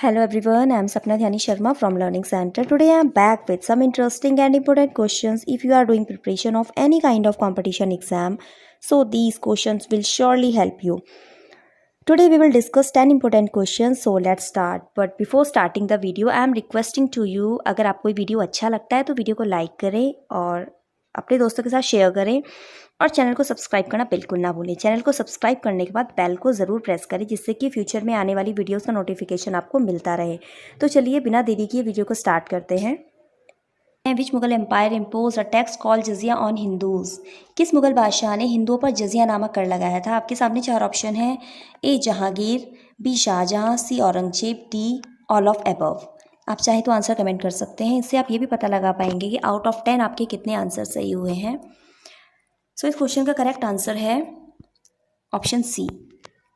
Hello everyone, I am Sapna Dhyani Sharma from Learning Center. Today I am back with some interesting and important questions if you are doing preparation of any kind of competition exam. So these questions will surely help you. Today we will discuss 10 important questions, so let's start. But before starting the video, I am requesting to you, अगर आपको ये video अच्छा लगता है तो video को like करें और अपने दोस्तों के साथ शेयर करें और चैनल को सब्सक्राइब करना बिल्कुल ना भूलें। चैनल को सब्सक्राइब करने के बाद बेल को ज़रूर प्रेस करें जिससे कि फ्यूचर में आने वाली वीडियोस का नोटिफिकेशन आपको मिलता रहे। तो चलिए बिना देरी किए वीडियो को स्टार्ट करते हैं। Which Mughal empire impose a tax call jizya on Hindus. किस मुगल बादशाह ने हिंदुओं पर जजिया नामक कर लगाया था? आपके सामने 4 ऑप्शन हैं। A Shahjahan, B Shahjahan, C Aurangzeb, D all of above. आप चाहें तो आंसर कमेंट कर सकते हैं। इससे आप ये भी पता लगा पाएंगे कि आउट ऑफ 10 आपके कितने आंसर सही हुए हैं। सो इस क्वेश्चन का करेक्ट आंसर है ऑप्शन सी,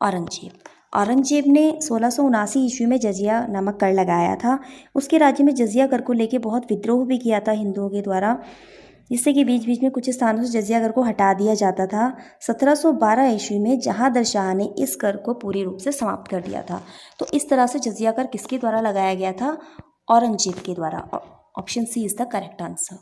औरंगजेब। औरंगजेब ने 1679 ईस्वी में जजिया नामक कर लगाया था। उसके राज्य में जजिया कर को लेकर बहुत विद्रोह भी किया था हिंदुओं के द्वारा, जिससे कि बीच बीच में कुछ स्थानों से जजिया कर को हटा दिया जाता था। 1712 ईस्वी में जहांदर शाह ने इस कर को पूरी रूप से समाप्त कर दिया था। तो इस तरह से जजिया कर किसके द्वारा लगाया गया था? औरंगजेब के द्वारा। Option C is the correct answer.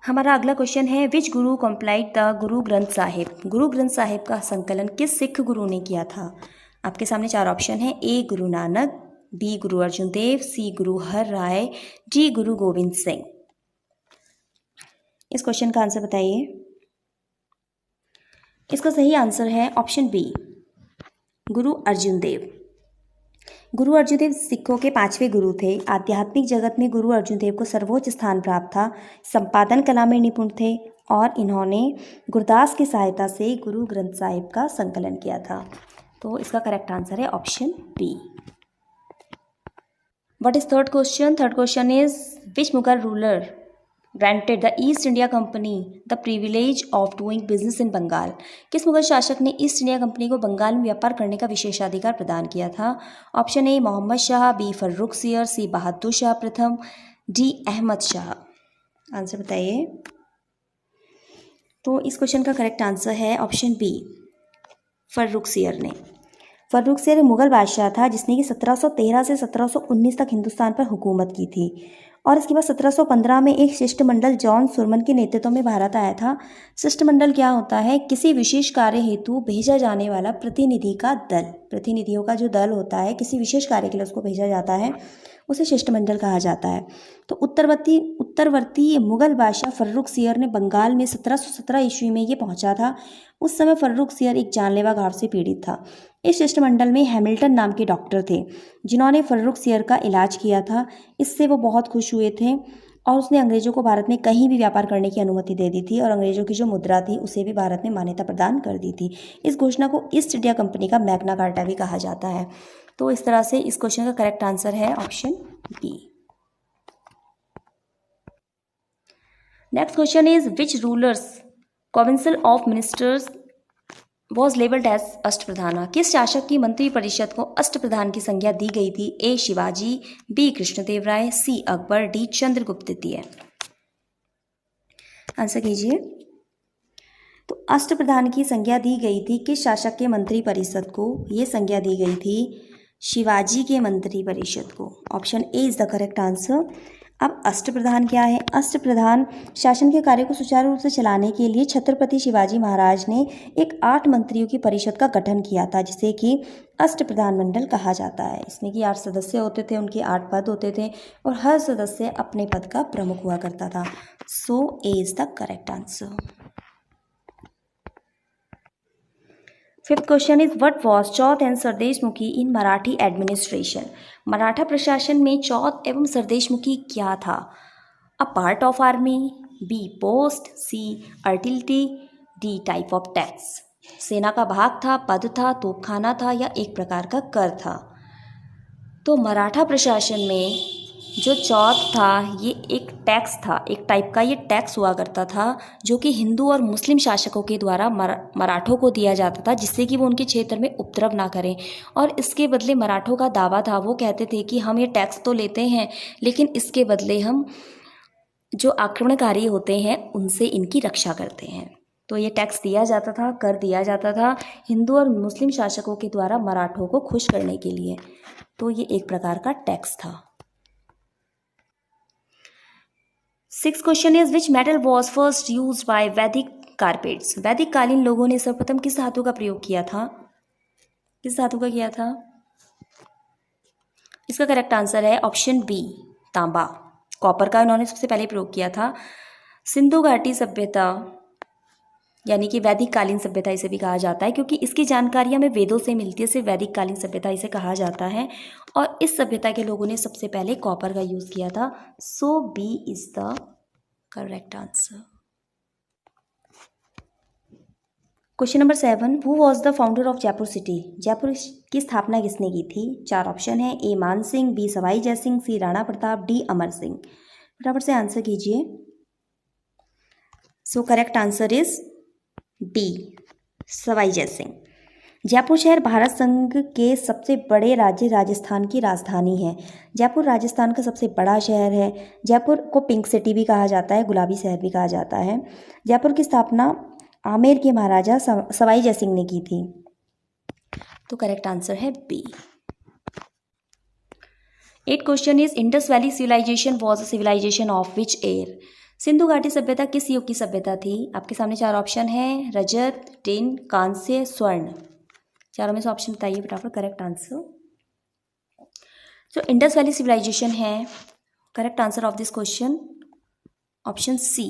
हमारा अगला क्वेश्चन है विच गुरु कंप्लाइड द गुरु ग्रंथ साहिब। गुरु ग्रंथ साहिब का संकलन किस सिख गुरु ने किया था? आपके सामने 4 ऑप्शन है। ए गुरु नानक, बी गुरु अर्जुन देव, सी गुरु हर राय, डी गुरु गोविंद सिंह। इस क्वेश्चन का आंसर बताइए। इसका सही आंसर है ऑप्शन बी, गुरु अर्जुन देव। गुरु अर्जुन देव सिखों के 5वें गुरु थे। आध्यात्मिक जगत में गुरु अर्जुन देव को सर्वोच्च स्थान प्राप्त था। संपादन कला में निपुण थे और इन्होंने गुरदास की सहायता से गुरु ग्रंथ साहिब का संकलन किया था। तो इसका करेक्ट आंसर है option B. What is third question? Third question is which Mughal ruler granted the East India Company the privilege of doing business in Bengal। किस मुगल शासक ने ईस्ट इंडिया कंपनी को बंगाल में व्यापार करने का विशेषाधिकार प्रदान किया था? Option A Mohammad Shah, B Farrukh Siyar, C Bahadur Shah प्रथम, डी अहमद शाह। आंसर बताइए। तो इस क्वेश्चन का करेक्ट आंसर है ऑप्शन बी, फर्रुख सियर ने। फर्रुख सियर मुगल बादशाह था जिसने कि 1713 से 1719 तक हिंदुस्तान पर हुकूमत की थी और इसके बाद 1715 में एक शिष्टमंडल जॉन सुरमन के नेतृत्व में भारत आया था। शिष्टमंडल क्या होता है? किसी विशेष कार्य हेतु भेजा जाने वाला प्रतिनिधि का दल। प्रतिनिधियों का जो दल होता है किसी विशेष कार्य के लिए उसको भेजा जाता है, उसे शिष्टमंडल कहा जाता है। तो उत्तरवर्ती मुगल बादशाह फर्रुख सियर ने बंगाल में 1717 ईस्वी में ये पहुंचा था। उस समय फर्रुख सियर एक जानलेवा घाव से पीड़ित था। इस शिष्टमंडल में हैमिल्टन नाम के डॉक्टर थे जिन्होंने फर्रुख सियर का इलाज किया था। इससे वो बहुत खुश हुए थे और उसने अंग्रेजों को भारत में कहीं भी व्यापार करने की अनुमति दे दी थी और अंग्रेजों की जो मुद्रा थी उसे भी भारत में मान्यता प्रदान कर दी थी। इस घोषणा को ईस्ट इंडिया कंपनी का मैग्ना कार्टा भी कहा जाता है। तो इस तरह से इस क्वेश्चन का करेक्ट आंसर है option B. Next question is which rulers council of ministers was labelled as Ashtapradhana. किस शासक की मंत्री परिषद को अष्टप्रधान की संज्ञा दी गई थी? ए शिवाजी, बी कृष्णदेव राय, सी अकबर, डी चंद्रगुप्त द्वितीय। आंसर कीजिए। तो अष्टप्रधान की संज्ञा दी गई थी किस शासक के मंत्री परिषद को? ये संज्ञा दी गई थी शिवाजी के मंत्री परिषद को। Option A is the correct answer. अब अष्टप्रधान क्या है? अष्टप्रधान शासन के कार्य को सुचारू रूप से चलाने के लिए छत्रपति शिवाजी महाराज ने एक 8 मंत्रियों की परिषद का गठन किया था जिसे कि अष्टप्रधान मंडल कहा जाता है। इसमें कि 8 सदस्य होते थे, उनके 8 पद होते थे और हर सदस्य अपने पद का प्रमुख हुआ करता था। So A is the correct answer. Fifth question is what was chauth and sardeshmukhi in Marathi administration. Maratha प्रशासन में चौथ एवं सरदेशमुखी क्या था? A part of army, B post, C artillery, D type of tax. सेना का भाग था, पद था, तोपखाना था या एक प्रकार का कर था? तो मराठा प्रशासन में जो चौथ था ये एक टैक्स था, एक टाइप का ये टैक्स हुआ करता था जो कि हिंदू और मुस्लिम शासकों के द्वारा मराठों को दिया जाता था जिससे कि वो उनके क्षेत्र में उपद्रव ना करें। और इसके बदले मराठों का दावा था, वो कहते थे कि हम ये टैक्स तो लेते हैं लेकिन इसके बदले हम जो आक्रमणकारी होते हैं उनसे इनकी रक्षा करते हैं। तो ये टैक्स दिया जाता था, कर दिया जाता था हिंदू और मुस्लिम शासकों के द्वारा मराठों को खुश करने के लिए। तो ये एक प्रकार का टैक्स था। 6th question is which metal was first use by वैदिक कारपेट्स। वैदिक कालीन लोगों ने सर्वप्रथम किस धातु का प्रयोग किया था? किस धातु का किया था? इसका करेक्ट आंसर है ऑप्शन बी, तांबा। कॉपर का उन्होंने सबसे पहले प्रयोग किया था। सिंधु घाटी सभ्यता यानी कि वैदिक कालीन सभ्यता इसे भी कहा जाता है, क्योंकि इसकी जानकारी हमें वेदों से मिलती है, इसे वैदिक कालीन सभ्यता इसे कहा जाता है। और इस सभ्यता के लोगों ने सबसे पहले कॉपर का यूज किया था। So B is the correct answer. Question number 7, who was the founder of Jaipur city. Jaipur की स्थापना किसने की थी? 4 ऑप्शन है, ए मान Singh, B Sawai Jai Singh, C Rana Pratap, D Amar Singh. फटाफट से आंसर कीजिए। So correct answer is B, Sawai Jai Singh. Jaipur शहर भारत संघ के सबसे बड़े राज्य राजस्थान की राजधानी है। जयपुर राजस्थान का सबसे बड़ा शहर है। जयपुर को पिंक सिटी भी कहा जाता है, गुलाबी शहर भी कहा जाता है। जयपुर की स्थापना आमेर के महाराजा सवाई जय सिंह ने की थी। तो करेक्ट आंसर है B. 8th question is Indus valley civilization was a civilization of which era. Sindhu घाटी सभ्यता किस युग की सभ्यता थी? आपके सामने 4 ऑप्शन है, रजत, टिन, कांस्य, स्वर्ण। चारों में से ऑप्शन बताइए फटाफट। करेक्ट आंसर जो इंडस वैली सिविलाइजेशन है, correct answer of this question option C.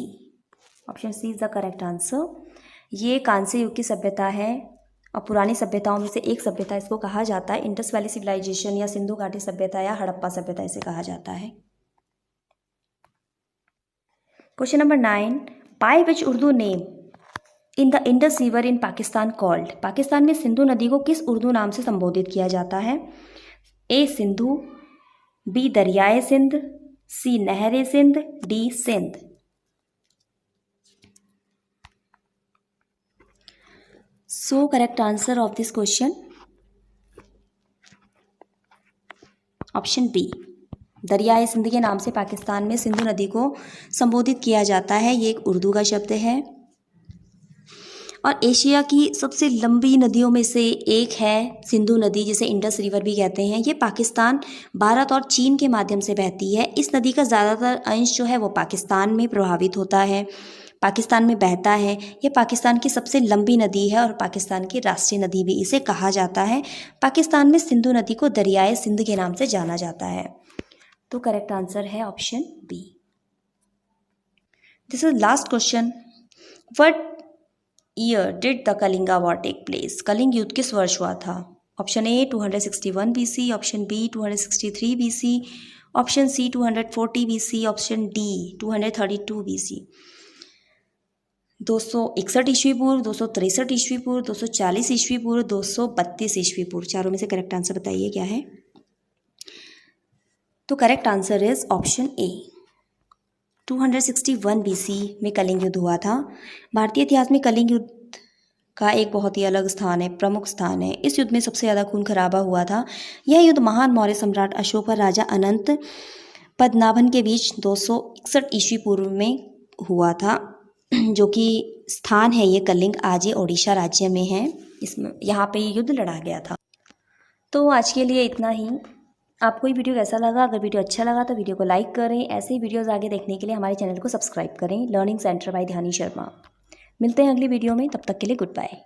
Option C is the correct answer. ये कांस्य युग की सभ्यता है और पुरानी सभ्यताओं में से एक सभ्यता इसको कहा जाता है। इंडस वैली सिविलाइजेशन या सिंधु घाटी सभ्यता या हड़प्पा सभ्यता इसे कहा जाता है। Question number 9, by which Urdu name in the Indus river in Pakistan called. Pakistan में सिंधु नदी को किस उर्दू नाम से संबोधित किया जाता है? A Sindhu, B Dariyae Sindh, C Nahre Sindh, D Sindh. So correct answer of this question option B, Dariyae Sindh के नाम से पाकिस्तान में सिंधु नदी को संबोधित किया जाता है। ये एक उर्दू का शब्द है और एशिया की सबसे लंबी नदियों में से एक है सिंधु नदी, जिसे इंडस रिवर भी कहते हैं। ये पाकिस्तान, भारत और चीन के माध्यम से बहती है। इस नदी का ज़्यादातर अंश जो है वो पाकिस्तान में प्रभावित होता है, पाकिस्तान में बहता है। ये पाकिस्तान की सबसे लंबी नदी है और पाकिस्तान की राष्ट्रीय नदी भी इसे कहा जाता है। पाकिस्तान में सिंधु नदी को दरियाए सिंध के नाम से जाना जाता है। तो करेक्ट आंसर है option B. This is last question, what year did the Kalinga war take place. Kalinga युद्ध किस वर्ष हुआ था? Option A 261 BC, option B 263 BC, option C 240 BC, option D 232 BC। 261 ईस्वी पूर्व, 263 ईस्वी पूर्व, 240 ईस्वी पूर्व, 232 ईस्वी पूर्व। चारों में से करेक्ट आंसर बताइए क्या है? तो correct answer is option A, 261 BC में कलिंग युद्ध हुआ था। भारतीय इतिहास में कलिंग युद्ध का एक बहुत ही अलग स्थान है, प्रमुख स्थान है। इस युद्ध में सबसे ज़्यादा खून खराबा हुआ था। यह युद्ध महान मौर्य सम्राट अशोक और राजा अनंत पद्मनाभन के बीच 261 ईस्वी पूर्व में हुआ था, जो कि स्थान है ये कलिंग, आज ये ओडिशा राज्य में है। इसमें यहाँ पे ये युद्ध लड़ा गया था। तो आज के लिए इतना ही। आपको ये वीडियो कैसा लगा? अगर वीडियो अच्छा लगा तो वीडियो को लाइक करें। ऐसे ही वीडियोस आगे देखने के लिए हमारे चैनल को सब्सक्राइब करें। लर्निंग सेंटर बाय ध्यानी शर्मा। मिलते हैं अगली वीडियो में, तब तक के लिए गुड बाय।